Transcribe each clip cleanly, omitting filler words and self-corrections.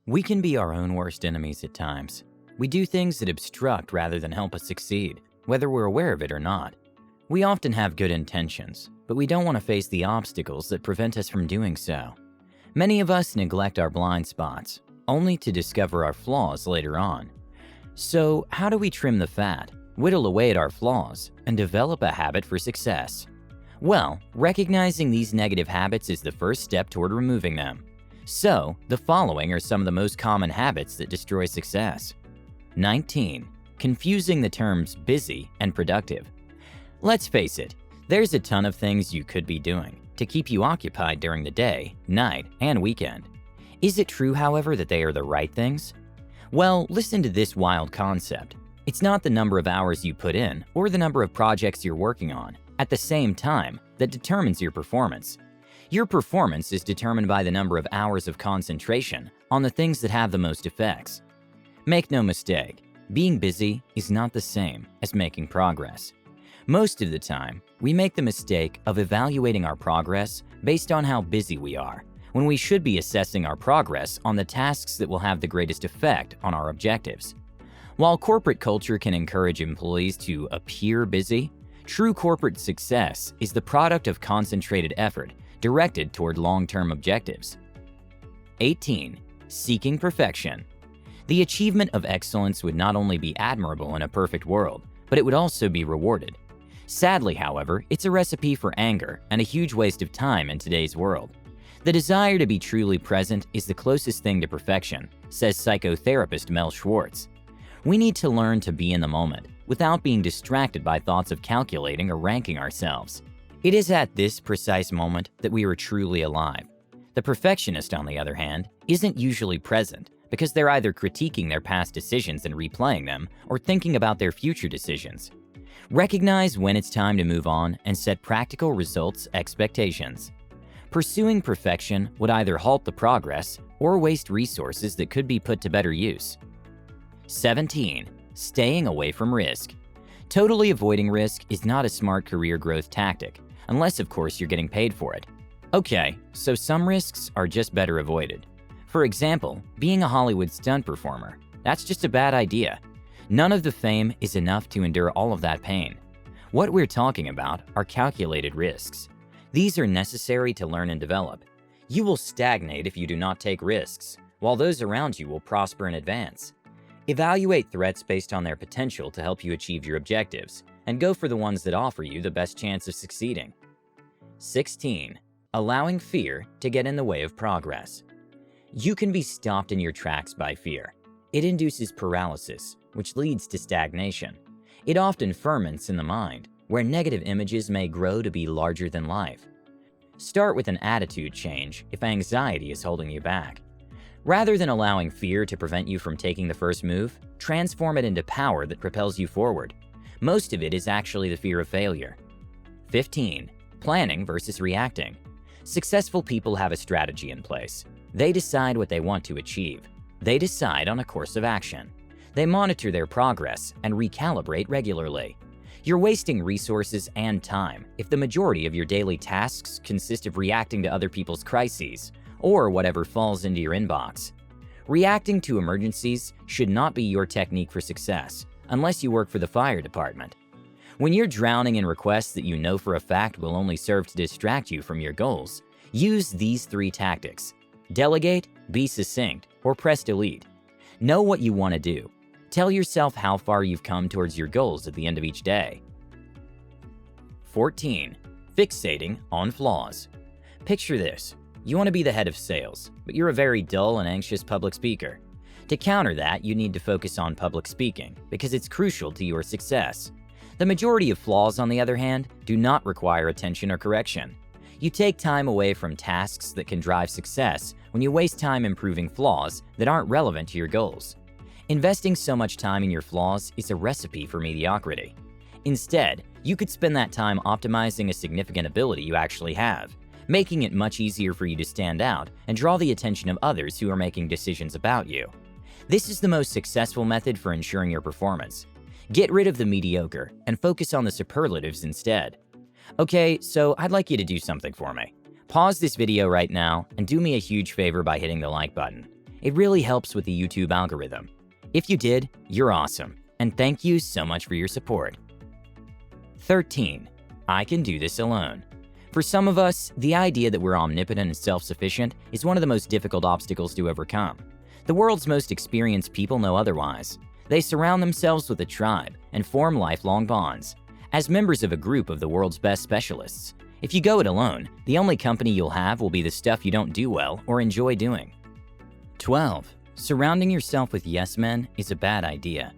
We can be our own worst enemies at times. We do things that obstruct rather than help us succeed, whether we're aware of it or not. We often have good intentions, but we don't want to face the obstacles that prevent us from doing so. Many of us neglect our blind spots, only to discover our flaws later on. So, how do we trim the fat, whittle away at our flaws, and develop a habit for success? Well, recognizing these negative habits is the first step toward removing them. So, the following are some of the most common habits that destroy success. 19. Confusing the terms busy and productive. Let's face it, there's a ton of things you could be doing to keep you occupied during the day, night, and weekend. Is it true, however, that they are the right things? Well, listen to this wild concept. It's not the number of hours you put in or the number of projects you're working on at the same time that determines your performance. Your performance is determined by the number of hours of concentration on the things that have the most effects. Make no mistake, being busy is not the same as making progress. Most of the time, we make the mistake of evaluating our progress based on how busy we are, when we should be assessing our progress on the tasks that will have the greatest effect on our objectives. While corporate culture can encourage employees to appear busy, true corporate success is the product of concentrated effort directed toward long-term objectives. 18. Seeking perfection. The achievement of excellence would not only be admirable in a perfect world, but it would also be rewarded. Sadly, however, it's a recipe for anger and a huge waste of time in today's world. The desire to be truly present is the closest thing to perfection, says psychotherapist Mel Schwartz. We need to learn to be in the moment without being distracted by thoughts of calculating or ranking ourselves. It is at this precise moment that we are truly alive. The perfectionist, on the other hand, isn't usually present because they're either critiquing their past decisions and replaying them or thinking about their future decisions. Recognize when it's time to move on and set practical results expectations. Pursuing perfection would either halt the progress or waste resources that could be put to better use. 17. Staying away from risk. Totally avoiding risk is not a smart career growth tactic, unless of course you're getting paid for it. Okay, so some risks are just better avoided. For example, being a Hollywood stunt performer. That's just a bad idea. None of the fame is enough to endure all of that pain. What we're talking about are calculated risks. These are necessary to learn and develop. You will stagnate if you do not take risks, while those around you will prosper and advance. Evaluate threats based on their potential to help you achieve your objectives, and go for the ones that offer you the best chance of succeeding. 16. Allowing fear to get in the way of progress. You can be stopped in your tracks by fear. It induces paralysis, which leads to stagnation. It often ferments in the mind, where negative images may grow to be larger than life. Start with an attitude change if anxiety is holding you back. Rather than allowing fear to prevent you from taking the first move, transform it into power that propels you forward. Most of it is actually the fear of failure. 15. Planning versus reacting. Successful people have a strategy in place. They decide what they want to achieve. They decide on a course of action. They monitor their progress and recalibrate regularly. You're wasting resources and time if the majority of your daily tasks consist of reacting to other people's crises or whatever falls into your inbox. Reacting to emergencies should not be your technique for success, unless you work for the fire department. When you're drowning in requests that you know for a fact will only serve to distract you from your goals, use these 3 tactics. Delegate, be succinct, or press delete. Know what you want to do. Tell yourself how far you've come towards your goals at the end of each day. 14. Fixating on flaws. Picture this. You want to be the head of sales, but you're a very dull and anxious public speaker. To counter that, you need to focus on public speaking because it's crucial to your success. The majority of flaws, on the other hand, do not require attention or correction. You take time away from tasks that can drive success when you waste time improving flaws that aren't relevant to your goals. Investing so much time in your flaws is a recipe for mediocrity. Instead, you could spend that time optimizing a significant ability you actually have, making it much easier for you to stand out and draw the attention of others who are making decisions about you. This is the most successful method for ensuring your performance. Get rid of the mediocre and focus on the superlatives instead. Okay, so I'd like you to do something for me. Pause this video right now and do me a huge favor by hitting the like button. It really helps with the YouTube algorithm. If you did, you're awesome, and thank you so much for your support. 13. I can do this alone. For some of us, the idea that we're omnipotent and self-sufficient is one of the most difficult obstacles to overcome. The world's most experienced people know otherwise. They surround themselves with a tribe and form lifelong bonds. As members of a group of the world's best specialists, if you go it alone, the only company you'll have will be the stuff you don't do well or enjoy doing. 12. Surrounding yourself with yes men is a bad idea.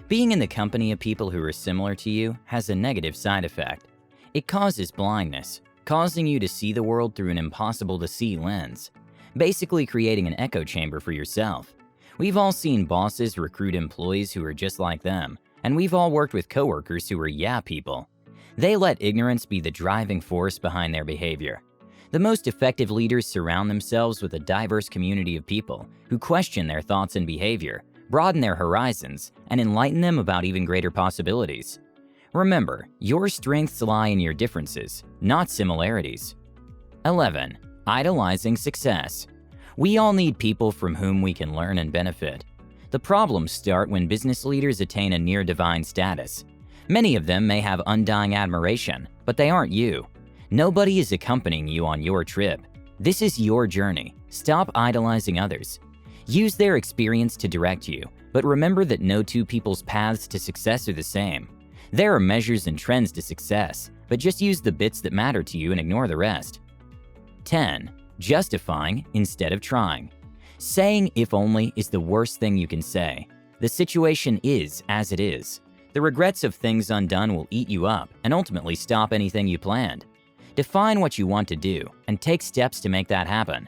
Being in the company of people who are similar to you has a negative side effect. It causes blindness, causing you to see the world through an impossible-to-see lens, basically creating an echo chamber for yourself. We've all seen bosses recruit employees who are just like them, and we've all worked with coworkers who are yeah people. They let ignorance be the driving force behind their behavior. The most effective leaders surround themselves with a diverse community of people who question their thoughts and behavior, broaden their horizons, and enlighten them about even greater possibilities. Remember, your strengths lie in your differences, not similarities. 11. Idolizing success. We all need people from whom we can learn and benefit. The problems start when business leaders attain a near-divine status. Many of them may have undying admiration, but they aren't you. Nobody is accompanying you on your trip. This is your journey. Stop idolizing others. Use their experience to direct you, but remember that no two people's paths to success are the same. There are measures and trends to success, but just use the bits that matter to you and ignore the rest. 10. Justifying instead of trying. Saying if only is the worst thing you can say. The situation is as it is. The regrets of things undone will eat you up and ultimately stop anything you planned. Define what you want to do and take steps to make that happen.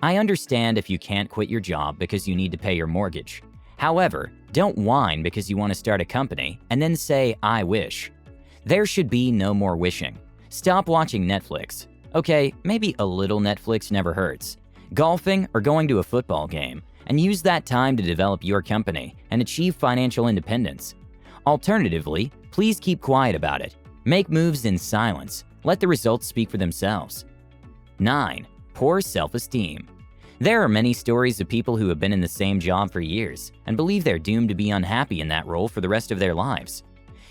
I understand if you can't quit your job because you need to pay your mortgage. However, don't whine because you want to start a company and then say, I wish. There should be no more wishing. Stop watching Netflix. Okay, maybe a little Netflix never hurts. Golfing or going to a football game, and use that time to develop your company and achieve financial independence. Alternatively, please keep quiet about it. Make moves in silence. Let the results speak for themselves. 9. Poor self-esteem. There are many stories of people who have been in the same job for years and believe they're doomed to be unhappy in that role for the rest of their lives.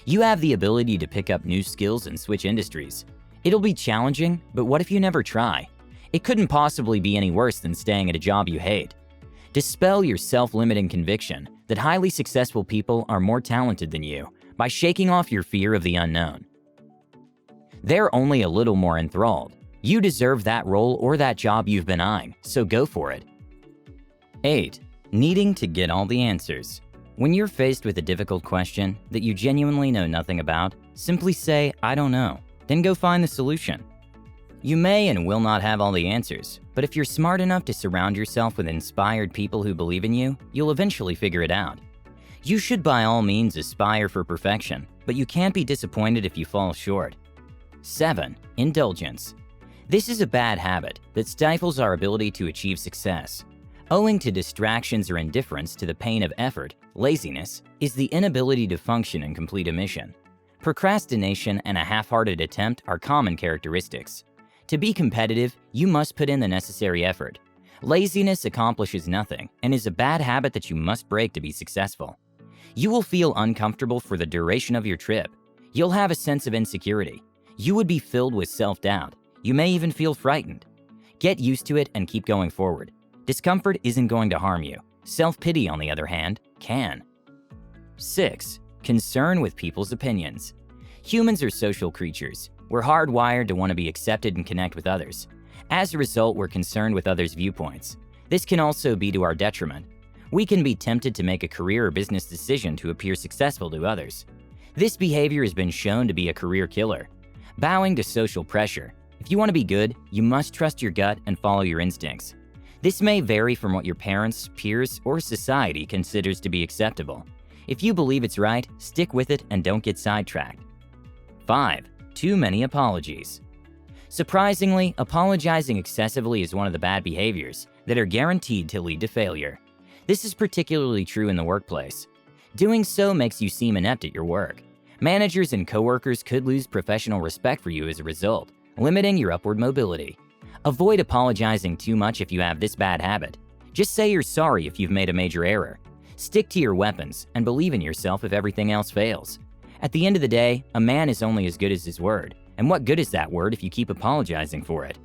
You have the ability to pick up new skills and switch industries. It'll be challenging, but what if you never try? It couldn't possibly be any worse than staying at a job you hate. Dispel your self-limiting conviction that highly successful people are more talented than you by shaking off your fear of the unknown. They're only a little more enthralled. You deserve that role or that job you've been eyeing, so go for it. 8. Needing to get all the answers. When you're faced with a difficult question that you genuinely know nothing about, simply say, I don't know, then go find the solution. You may and will not have all the answers, but if you're smart enough to surround yourself with inspired people who believe in you, you'll eventually figure it out. You should by all means aspire for perfection, but you can't be disappointed if you fall short. 7. Indulgence. This is a bad habit that stifles our ability to achieve success. Owing to distractions or indifference to the pain of effort, laziness is the inability to function and complete a mission. Procrastination and a half-hearted attempt are common characteristics. To be competitive, you must put in the necessary effort. Laziness accomplishes nothing and is a bad habit that you must break to be successful. You will feel uncomfortable for the duration of your trip. You'll have a sense of insecurity. You would be filled with self-doubt. You may even feel frightened. Get used to it and keep going forward. Discomfort isn't going to harm you. Self-pity, on the other hand, can. 6. Concern with people's opinions. Humans are social creatures. We're hardwired to want to be accepted and connect with others. As a result, we're concerned with others' viewpoints. This can also be to our detriment. We can be tempted to make a career or business decision to appear successful to others. This behavior has been shown to be a career killer. Bowing to social pressure. If you want to be good, you must trust your gut and follow your instincts. This may vary from what your parents, peers, or society considers to be acceptable. If you believe it's right, stick with it and don't get sidetracked. 5. Too many apologies. Surprisingly, apologizing excessively is one of the bad behaviors that are guaranteed to lead to failure. This is particularly true in the workplace. Doing so makes you seem inept at your work. Managers and coworkers could lose professional respect for you as a result, limiting your upward mobility. Avoid apologizing too much if you have this bad habit. Just say you're sorry if you've made a major error. Stick to your weapons and believe in yourself if everything else fails. At the end of the day, a man is only as good as his word, and what good is that word if you keep apologizing for it?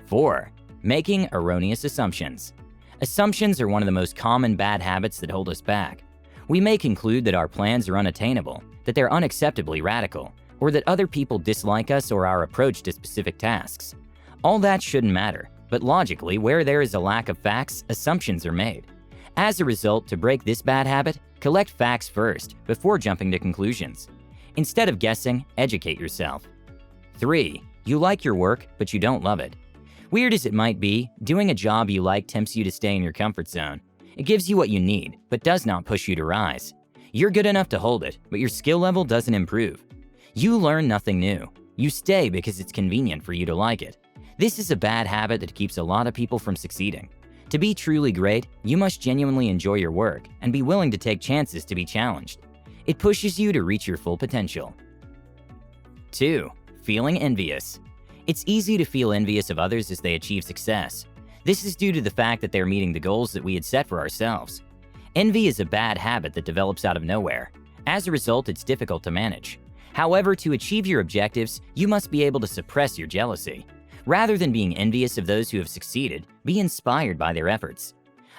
4. Making erroneous assumptions. Assumptions are one of the most common bad habits that hold us back. We may conclude that our plans are unattainable, that they're unacceptably radical, or that other people dislike us or our approach to specific tasks. All that shouldn't matter, but logically, where there is a lack of facts, assumptions are made. As a result, to break this bad habit, collect facts first before jumping to conclusions. Instead of guessing, educate yourself. 3. You like your work, but you don't love it. Weird as it might be, doing a job you like tempts you to stay in your comfort zone. It gives you what you need, but does not push you to rise. You're good enough to hold it, but your skill level doesn't improve. You learn nothing new. You stay because it's convenient for you to like it. This is a bad habit that keeps a lot of people from succeeding. To be truly great, you must genuinely enjoy your work and be willing to take chances to be challenged. It pushes you to reach your full potential. 2. Feeling envious. It's easy to feel envious of others as they achieve success. This is due to the fact that they're meeting the goals that we had set for ourselves. Envy is a bad habit that develops out of nowhere. As a result, it's difficult to manage. However, to achieve your objectives, you must be able to suppress your jealousy. Rather than being envious of those who have succeeded, be inspired by their efforts.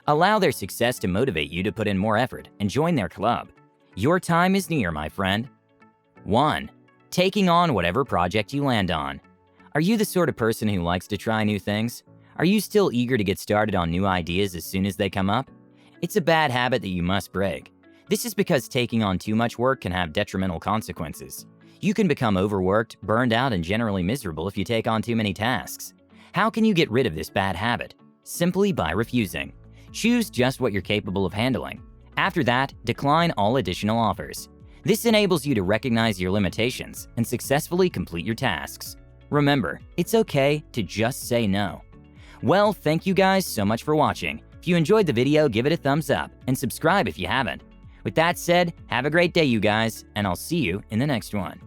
Allow their success to motivate you to put in more effort and join their club. Your time is near, my friend. 1. Taking on whatever project you land on. Are you the sort of person who likes to try new things? Are you still eager to get started on new ideas as soon as they come up? It's a bad habit that you must break. This is because taking on too much work can have detrimental consequences. You can become overworked, burned out, and generally miserable if you take on too many tasks. How can you get rid of this bad habit? Simply by refusing. Choose just what you're capable of handling. After that, decline all additional offers. This enables you to recognize your limitations and successfully complete your tasks. Remember, it's okay to just say no. Well, thank you guys so much for watching. If you enjoyed the video, give it a thumbs up and subscribe if you haven't. With that said, have a great day, you guys, and I'll see you in the next one.